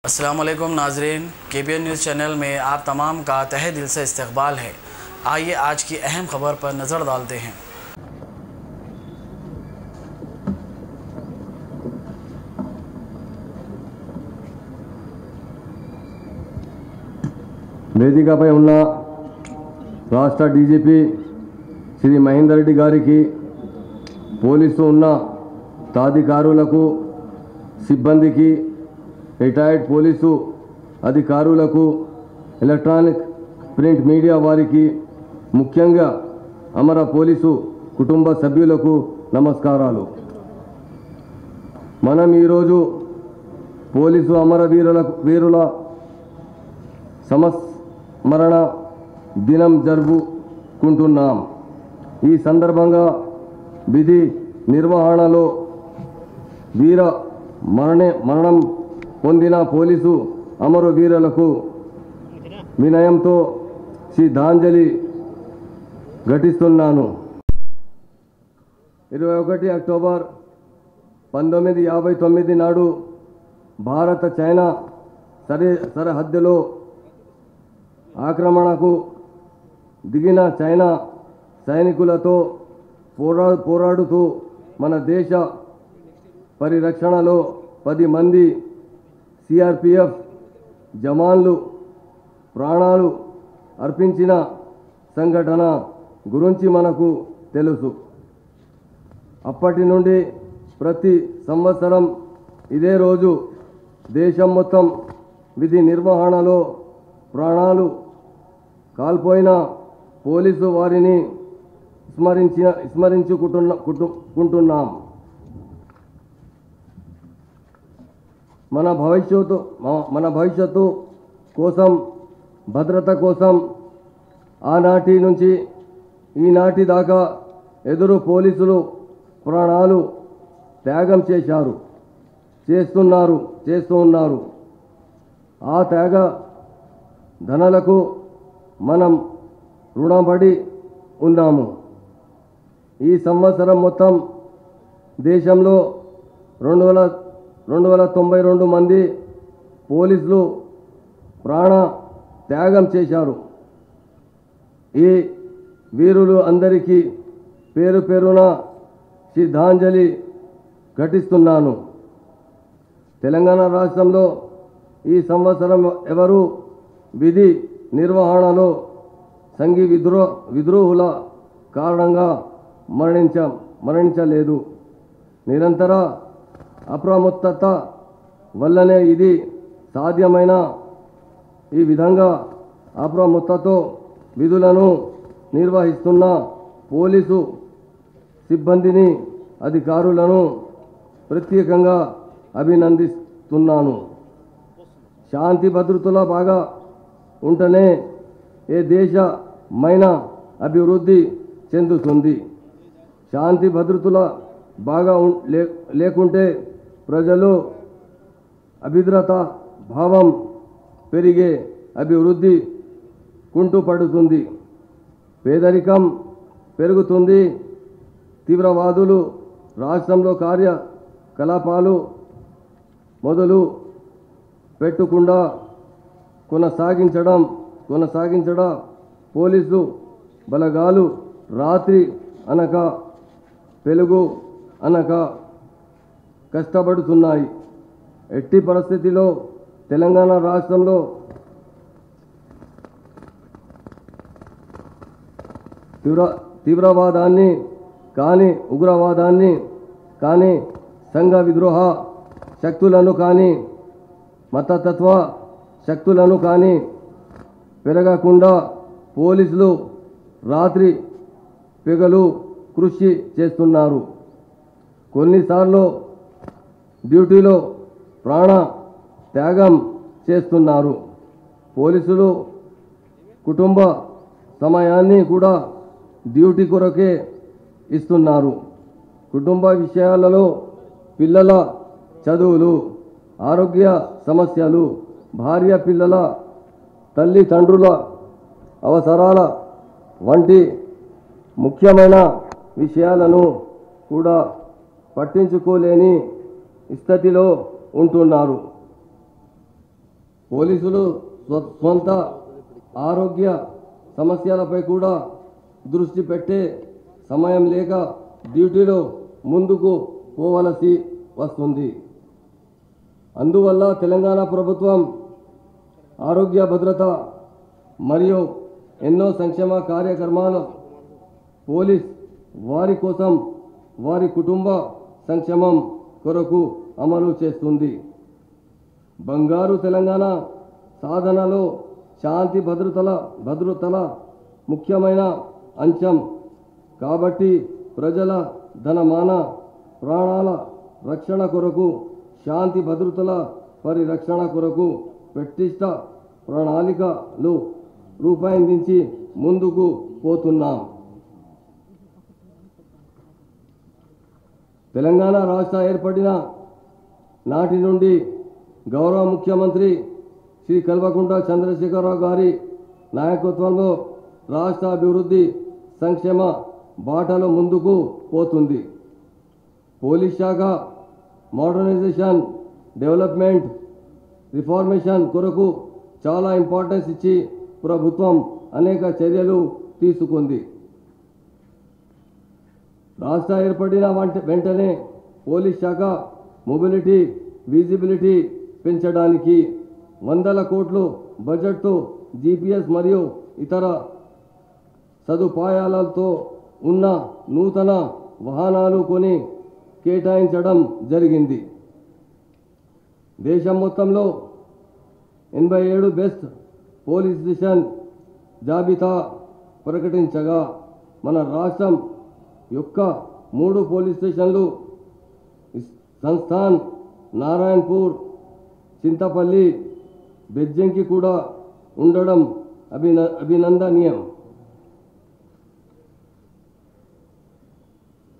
अस्सलामुअलैकुम नाजरीन, KBN news channel में आप तमाम का तहे दिल से इस्तकबाल है। आइए आज की अहम खबर पर नज़र डालते हैं। వేదికపై ఉన్న రాష్ట్ర డీజీపీ శ్రీ మహేందర్ రెడ్డి గారికి, పోలీసు ఉన్నతాధికారులకు, సిబ్బందికి, రిటైర్డ్ పోలీసు అధికారులకు, ఎలక్ట్రానిక్ ప్రింట్ మీడియా వారికి, ముఖ్యంగా అమర పోలీసు కుటుంబ సభ్యులకు నమస్కారాలు. మనం ఈరోజు పోలీసు అమర వీరుల సంస్మరణ దినం జరుపుకుంటున్నాం. ఈ సందర్భంగా విధి నిర్వహణలో వీర మరణం పొందిన పోలీసు అమరవీరులకు వినయంతో శ్రద్ధాంజలి ఘటిస్తున్నాను. 21 అక్టోబర్ 1959 నాడు భారత చైనా సరిహద్దులో ఆక్రమణకు దిగిన చైనా సైనికులతో పోరాడుతూ మన దేశ పరిరక్షణలో 10 మంది CRPF జవాన్లు ప్రాణాలు అర్పించిన సంఘటన గురించి మనకు తెలుసు. అప్పటి నుండి ప్రతి సంవత్సరం ఇదే రోజు దేశం మొత్తం విధి నిర్వహణలో ప్రాణాలు కాల్పోయిన పోలీసు వారిని స్మరించుకుంటున్నాం. మన భవిష్యత్తు కోసం, భద్రత కోసం ఆనాటి నుంచి ఈనాటి దాకా పోలీసులు ప్రాణాలు త్యాగం చేస్తూ ఉన్నారు. ఆ త్యాగ ధనలకు మనం రుణపడి ఉన్నాము. ఈ సంవత్సరం మొత్తం దేశంలో 292 మంది పోలీసులు ప్రాణ త్యాగం చేశారు. ఈ వీరులు అందరికీ పేరు పేరున శ్రద్ధాంజలి ఘటిస్తున్నాను. తెలంగాణ రాష్ట్రంలో ఈ సంవత్సరం ఎవరు విధి నిర్వహణలో సంఘీ విద్రోహుల కారణంగా మరణించలేదు. నిరంతర అప్రమత్తత వల్లనే ఇది సాధ్యమైన. ఈ విధంగా అప్రమత్తతో విధులను నిర్వహిస్తున్న పోలీసు సిబ్బందిని, అధికారులను ప్రత్యేకంగా అభినందిస్తున్నాను. శాంతి భద్రతలు బాగా ఉంటేనే ఏ దేశమైన అభివృద్ధి చెందుతుంది. శాంతి భద్రతలు బాగా లేకుంటే ప్రజలు అభద్రత భావం పెరిగే అభివృద్ధి కుంటుపడుతుంది, పేదరికం పెరుగుతుంది. తీవ్రవాదులు రాష్ట్రంలో కార్యకలాపాలు మొదలు పెట్టకుండా కొనసాగించడం పోలీసు బలగాలు రాత్రి అనక వెలుగు అనక కష్టపడుతున్నాయి. ఎట్టి పరిస్థితిలో తెలంగాణ రాష్ట్రంలో తీవ్రవాదాన్ని కానీ, ఉగ్రవాదాన్ని కానీ, సంఘ విద్రోహ శక్తులను కానీ, మతతత్వ శక్తులను కానీ పెరగకుండా పోలీసులు రాత్రి పగలు కృషి చేస్తున్నారు. కొన్నిసార్లు డ్యూటీలో ప్రాణ త్యాగం చేస్తున్నారు. పోలీసులు కుటుంబ సమయాన్ని కూడా డ్యూటీ కొరకే ఇస్తున్నారు. కుటుంబ విషయాలలో పిల్లల చదువులు, ఆరోగ్య సమస్యలు, భార్య పిల్లల తల్లిదండ్రుల అవసరాల వంటి ముఖ్యమైన విషయాలను కూడా పట్టించుకోలేని స్థితిలో ఉంటున్నారు. పోలీసులు స్వంత ఆరోగ్య సమస్యలపై కూడా దృష్టి పెట్టే సమయం లేక డ్యూటీలో ముందుకు పోవలసి వస్తుంది. అందువల్ల తెలంగాణ ప్రభుత్వం ఆరోగ్య భద్రత మరియు ఎన్నో సంక్షేమ కార్యక్రమాలు పోలీస్ వారి కోసం, వారి కుటుంబ సంక్షేమం కొరకు అమలు చేస్తుంది. బంగారు తెలంగాణ సాధనలో శాంతి భద్రతల ముఖ్యమైన అంశం కాబట్టి ప్రజల ధనమాన ప్రాణాల రక్షణ కొరకు, శాంతి భద్రతల పరిరక్షణ కొరకు పటిష్ట ప్రణాళికలు రూపొందించి ముందుకు పోతున్నాం. తెలంగాణ రాష్ట్ర ఏర్పడిన నాటి నుండి గౌరవ ముఖ్యమంత్రి శ్రీ కల్వకుంట్ల చంద్రశేఖరరావు గారి నాయకత్వంలో రాష్ట్ర అభివృద్ధి సంక్షేమ బాటలో ముందుకు పోతుంది. పోలీస్ శాఖ మోడర్నైజేషన్, డెవలప్మెంట్, రిఫార్మేషన్ కొరకు చాలా ఇంపార్టెన్స్ ఇచ్చి ప్రభుత్వం అనేక చర్యలు తీసుకుంది. రాష్ట్ర ఏర్పడిన వెంటనే పోలీస్ శాఖ మొబిలిటీ, విజిబిలిటీ పెంచడానికి 100 కోట్ల బడ్జెట్తో GPS మరియు ఇతర సదుపాయాలతో ఉన్న నూతన వాహనాలు కొని కేటాయించడం జరిగింది. దేశం మొత్తంలో 87 బెస్ట్ పోలీస్ స్టేషన్ జాబితా ప్రకటించగా మన రాష్ట్రం యొక్క 3 పోలీస్ స్టేషన్లు సంస్థాన్, నారాయణపూర్, చింతపల్లి, బెజ్జంకి కూడా ఉండడం అభినందనీయం.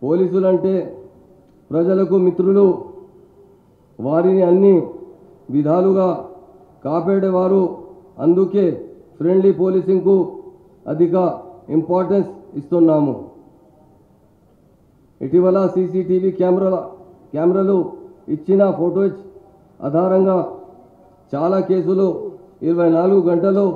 పోలీసులంటే ప్రజలకు మిత్రులు, వారిని అన్ని విధాలుగా కాపాడేవారు. అందుకే ఫ్రెండ్లీ పోలీసింగ్కు అధిక ఇంపార్టెన్స్ ఇస్తున్నాము. ఇటీవల CCTV కెమెరాలు ఇచ్చిన ఫోటోస్ ఆధారంగా చాలా కేసులు 24 గంటల్లో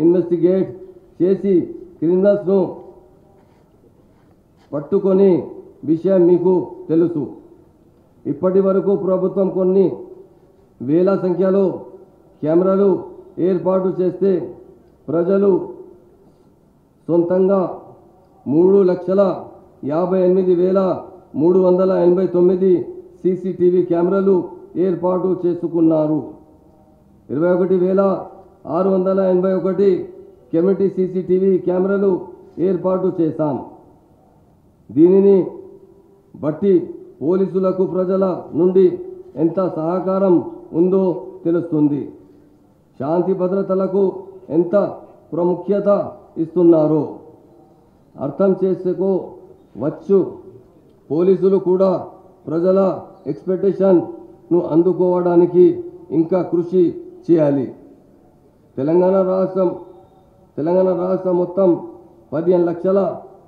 ఇన్వెస్టిగేట్ చేసి క్రిమినల్స్ను పట్టుకొని విషయం మీకు తెలుసు. ఇప్పటి వరకు ప్రభుత్వం కొన్ని వేల సంఖ్యలో కెమెరాలు ఏర్పాటు చేస్తే ప్రజలు సొంతంగా 3,58,389 CCTV కెమెరాలు ఏర్పాటు చేసుకున్నారు. 21,681 కమ్యూనిటీ CCTV కెమెరాలు ఏర్పాటు చేశాం. దీనిని బట్టి పోలీసులకు ప్రజల నుండి ఎంత సహకారం ఉందో తెలుస్తుంది. శాంతి భద్రతలకు ఎంత ప్రాముఖ్యత ఇస్తున్నారో అర్థం చేసుకోవచ్చు. పోలీసులు కూడా ప్రజల ఎక్స్పెక్టేషన్ను అందుకోవడానికి ఇంకా కృషి చేయాలి. తెలంగాణ రాష్ట్రం మొత్తం 15 లక్షల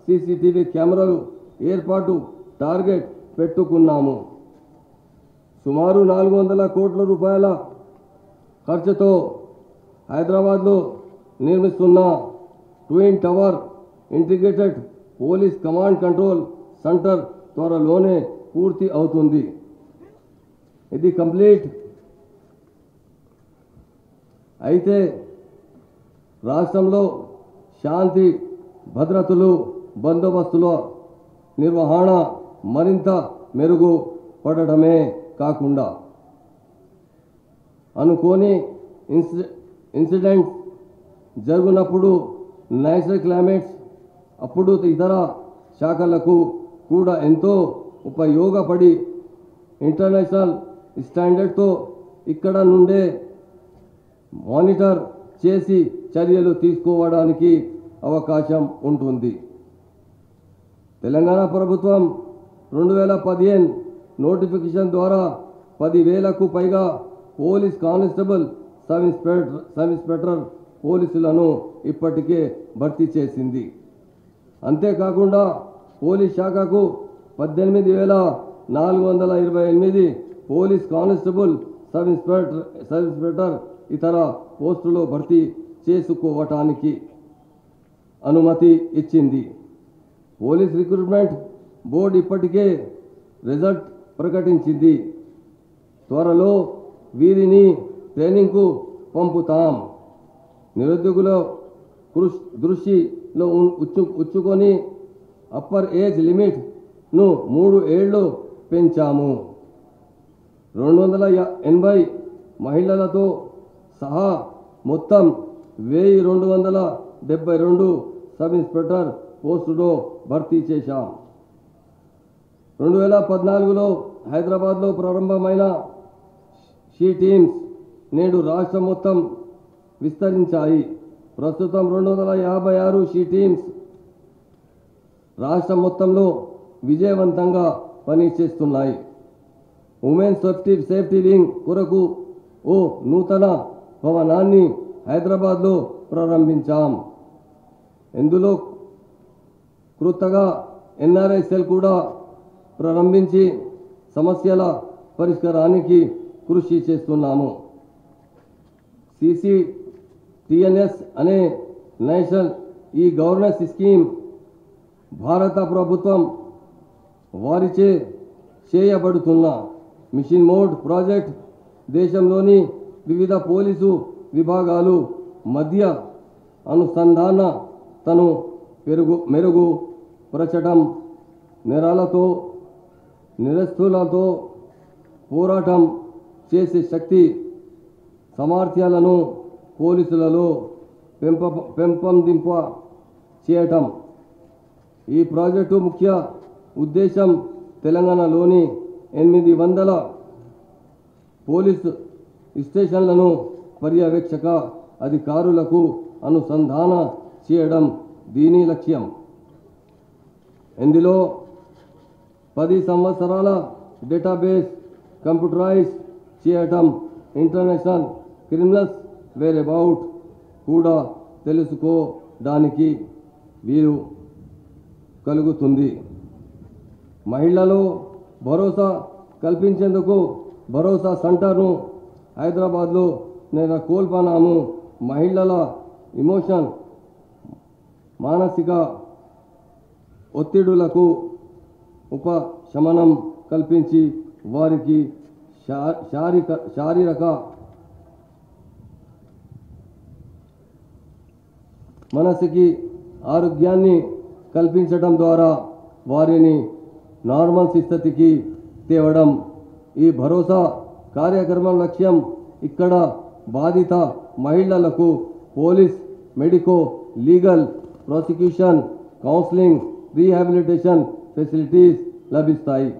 CCTV కెమెరాలు ఏర్పాటు టార్గెట్ పెట్టుకున్నాము. సుమారు 400 కోట్ల రూపాయల ఖర్చుతో హైదరాబాద్లో నిర్మిస్తున్న twin tower integrated police command control centre త్వరలోనే పూర్తి అవుతుంది. ఇది కంప్లీట్ అయితే రాష్ట్రంలో శాంతి భద్రతలు, బందోబస్తుల నిర్వహణ మరింత మెరుగుపడడమే కాకుండా అనుకోని ఇన్సిడెంట్స్ జరుగునప్పుడు, నేచురల్ క్లైమేట్స్ అప్పుడు ఇతర శాఖలకు కూడా ఎంతో ఉపయోగపడి ఇంటర్నేషనల్ స్టాండర్డ్తో ఇక్కడ నుండే మానిటర్ చేసి చర్యలు తీసుకోవడానికి అవకాశం ఉంటుంది. తెలంగాణ ప్రభుత్వం 2015 నోటిఫికేషన్ ద్వారా 10,000కు పైగా పోలీస్ కానిస్టేబుల్ సబ్ ఇన్స్పెక్టర్ పోలీసులను ఇప్పటికే భర్తీ చేసింది. అంతేకాకుండా పోలీస్ శాఖకు 18,428 పోలీస్ కానిస్టేబుల్ సబ్ ఇన్స్పెక్టర్ ఇతర పోస్టులు భర్తీ చేసుకోవటానికి అనుమతి ఇచ్చింది. పోలీస్ రిక్రూట్మెంట్ బోర్డు ఇప్పటికే రిజల్ట్ ప్రకటించింది. త్వరలో వీరిని ట్రైనింగ్కు పంపుతాం. నిరుద్యోగుల దృష్టిలో ఉంచుకొని అప్పర్ ఏజ్ లిమిట్ను 3 ఏళ్లు పెంచాము. 280 మహిళలతో సహా మొత్తం 1272 సబ్ ఇన్స్పెక్టర్ పోస్టులో భర్తీ చేశాం. 2014లో హైదరాబాద్లో ప్రారంభమైన షీ టీమ్స్ నేడు రాష్ట్రం మొత్తం విస్తరించాయి. ప్రస్తుతం 256 షీ టీమ్స్ రాష్ట్రం మొత్తంలో విజయవంతంగా పనిచేస్తున్నాయి. ఉమెన్ సేఫ్టీ వింగ్ కొరకు ఓ నూతన భవనాన్ని హైదరాబాద్లో ప్రారంభించాం. ఇందులో కొత్తగా ఎన్ఆర్ఐ సెల్ కూడా ప్రారంభించి సమస్యల పరిష్కారానికి కృషి చేస్తున్నాము. CCTNS అనే నేషనల్ గవర్నెన్స్ స్కీమ్ భారత ప్రభుత్వం వారిచే చేయబడుతున్న మిషన్ మోడ్ ప్రాజెక్ట్ దేశంలోని వివిధ పోలీసు విభాగాలు మధ్య అనుసంధానతను మెరుగుపరచడం, నేరాలతో నిరస్తులతో పోరాటం చేసే శక్తి సామర్థ్యాలను పోలీసులలో పెంపొందింప చేయటం. ఈ ప్రాజెక్టు ముఖ్య ఉద్దేశం తెలంగాణలోని 800 పోలీసు స్టేషన్లను పర్యవేక్షక అధికారులకు అనుసంధాన చేయడం దీని లక్ష్యం. ఇందులో 10 సంవత్సరాల డేటాబేస్ కంప్యూటరైజ్ చేయటం, ఇంటర్నేషనల్ క్రిమినల్స్ వేరబౌట్ కూడా తెలుసుకోవడానికి వీలు కలుగుతుంది. మహిళలు భరోసా కల్పించేందుకు భరోసా సెంటర్ను హైదరాబాద్లో నెలకొల్పాము. మహిళల మానసిక ఒత్తిడులకు ఉపశమనం కల్పించి వారికి శారీరక మనసికి ఆరోగ్యాన్ని కల్పించడం ద్వారా వారిని నార్మల్ స్థితికి తేవడం ఈ భరోసా కార్యక్రమం లక్ష్యం. ఇక్కడ బాధిత మహిళలకు police, medico, legal, prosecution, counselling, rehabilitation facilities లభిస్తాయి.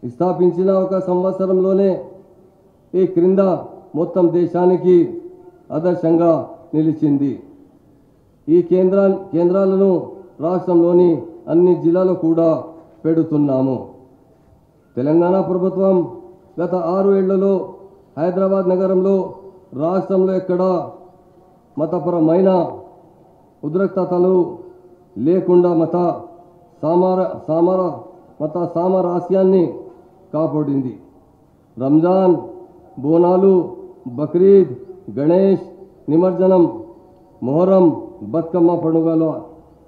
స్థాపించిన 1 సంవత్సరంలోనే ఈ క్రింద మొత్తం దేశానికి ఆదర్శంగా నిలిచింది. ఈ కేంద్రాలను రాష్ట్రంలోని అన్ని జిల్లాలో కూడా పెడుతున్నాము. తెలంగాణ ప్రభుత్వం గత 6 ఏళ్లలో హైదరాబాద్ నగరంలో రాష్ట్రంలో ఎక్కడ మతపరమైన ఉద్రిక్తతలు లేకుండా మత సామరస్యాన్ని కాపాడింది. రంజాన్, బోనాలు, బక్రీద్, గణేష్ నిమజ్జనం, మొహరం, బతుకమ్మ పండుగల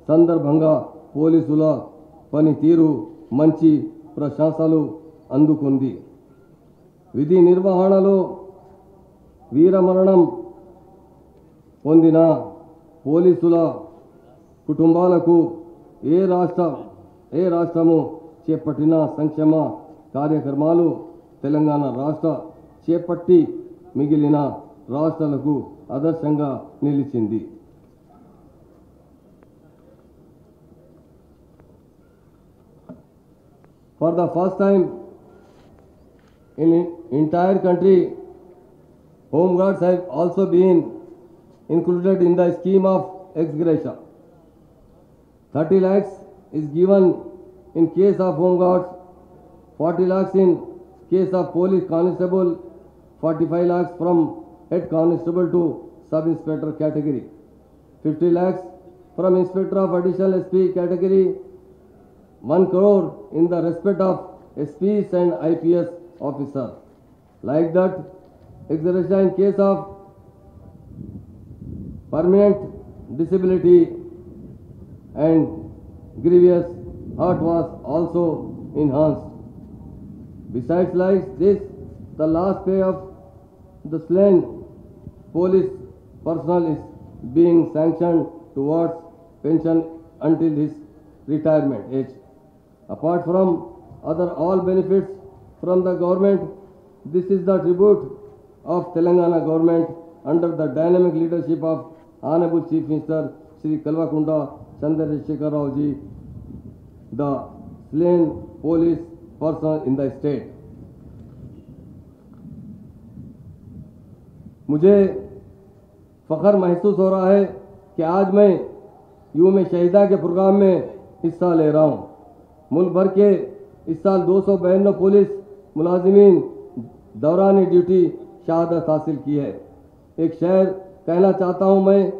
సందర్భంగా పోలీసుల పనితీరు మంచి ప్రశంసలు అందుకుంది. విధి నిర్వహణలో వీరమరణం పొందిన పోలీసుల కుటుంబాలకు ఏ రాష్ట్రము చేపట్టిన సంక్షేమ కార్యక్రమాలు తెలంగాణ రాష్ట్ర చేపట్టి మిగిలిన రాష్ట్రాలకు ఆదర్శంగా నిలిచింది. For the first time in entire country, Home Guards have also been included in the scheme of ex gratia. 30 lakhs is given in case of Home Guards, 40 lakhs in case of police constable, 45 lakhs from head constable to sub inspector category, 50 lakhs from inspector of additional SP category, 1 crore in the respect of SPs and IPS officers. Like that, exoneration in case of permanent disability and grievous hurt was also enhanced. Besides like this, the last pay of the slain police personnel is being sanctioned towards pension until his retirement age. Apart from other all benefits from the government, this is the tribute of Telangana government under the dynamic leadership of Honorable Chief Minister Shri Kalvakunda Chandrasekhar Rao ji, the slain police personnel in the state. मुझे फ़ख्र महसूस हो रहा है कि आज मैं यूम शहीदा के programme में हिस्सा ले रहा हूँ। मुल्क भर के इस साल 252 पुलिस मुलाजिमीन दौरान ड्यूटी शहादत हासिल की है। एक शेर कहना चाहता हूँ मैं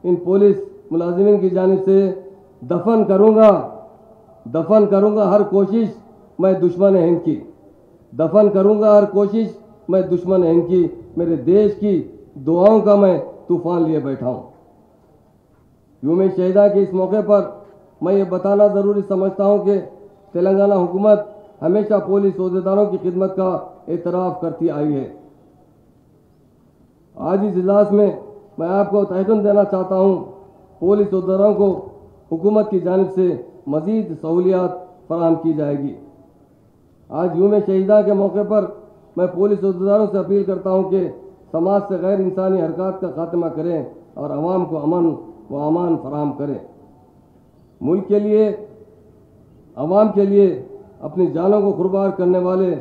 इन पुलिस मुलाजिमीन की जानिब से, दफन करूँगा हर कोशिश मैं दुश्मन हिंद की, दफन करूँगा हर कोशिश मैं दुश्मन हिंद की, मेरे देश की दुआओं का मैं तूफान लिए बैठा हूँ। यूम शहीदा के इस मौके पर मैं ये बताना ज़रूरी समझता हूँ कि तेलंगाना हुकूमत हमेशा पुलिस ओहदेदारों की खिदमत का एतराफ़ करती आई है। आज इस इजलास में मैं आपको तहक़ीक़ देना चाहता हूँ, पुलिस ओहदेदारों को हुकूमत की जानिब से मज़ीद सहूलियात फराहम की जाएगी। आज यूम शहीदा के मौके पर मैं पुलिस ओहदेदारों से अपील करता हूँ कि समाज से गैर इंसानी हरकत का खात्मा करें और आवाम को अमन व अमान फराहम करें। मुल्क के लिए, आवाम के लिए अपनी जानों को कुर्बान करने वाले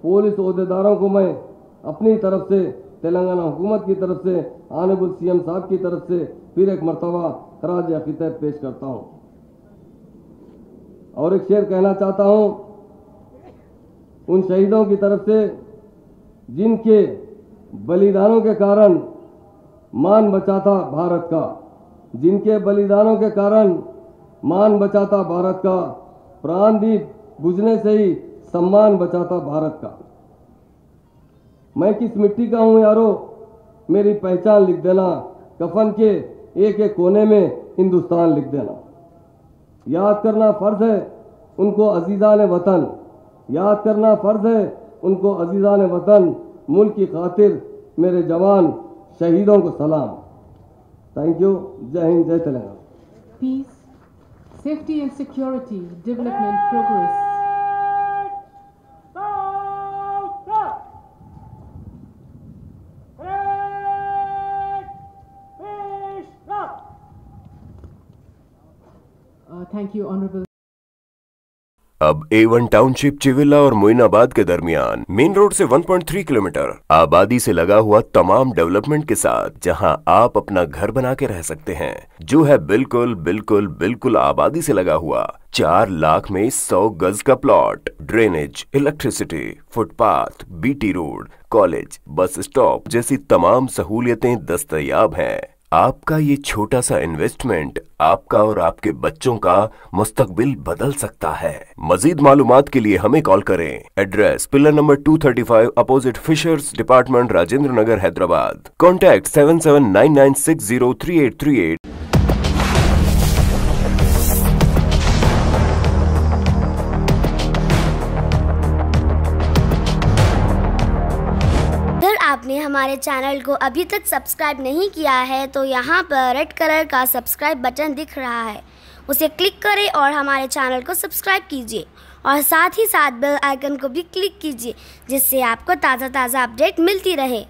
पुलिस ओहदेदारों को मैं अपनी तरफ से, तेलंगाना हुकूमत की तरफ से, ऑनरेबल सीएम साहब की तरफ से फिर एक मरतबा खराज अक़ीदत पेश करता हूँ। और एक शेर कहना चाहता हूँ उन शहीदों की तरफ से जिनके बलिदानों के कारण मान बचा था भारत का, जिनके बलिदानों के कारण मान बचा था भारत का, प्राणदीप बुझने से ही सम्मान बचा था भारत का। मैं किस मिट्टी का हूँ यारो, मेरी पहचान लिख देना, कफन के एक एक कोने में हिंदुस्तान लिख देना। याद करना फ़र्ज है उनको अजीज़ान वतन, याद करना फ़र्ज है उनको अजीज़ान वतन, मुल्क की खातिर मेरे जवान शहीदों को सलाम। Thank you. जय हिंद, जय Telangana. Peace, safety and security, development, progress. Thank you, Honorable. अब A1 टाउनशिप चिविला और मोइनाबाद के दरमियान मेन रोड से 1.3 किलोमीटर आबादी से लगा हुआ तमाम डेवलपमेंट के साथ, जहां आप अपना घर बना के रह सकते हैं, जो है बिल्कुल बिल्कुल बिल्कुल आबादी से लगा हुआ। 4 लाख में 100 गज का plot, drainage, electricity, footpath, BT road, college, bus stop जैसी तमाम सहूलियतें दस्तयाब हैं। आपका ये छोटा सा इन्वेस्टमेंट आपका और आपके बच्चों का मुस्तकबिल बदल सकता है। मजीद मालूमात के लिए हमें कॉल करें। Address pillar number 235 opposite fishers department, Rajendra Nagar, Hyderabad. Contact 7799603838। आपने हमारे चैनल को अभी तक सब्सक्राइब नहीं किया है तो यहाँ पर रेड कलर का सब्सक्राइब बटन दिख रहा है, उसे क्लिक करें और हमारे चैनल को सब्सक्राइब कीजिए और साथ ही साथ बेल आइकन को भी क्लिक कीजिए, जिससे आपको ताज़ा अपडेट मिलती रहे।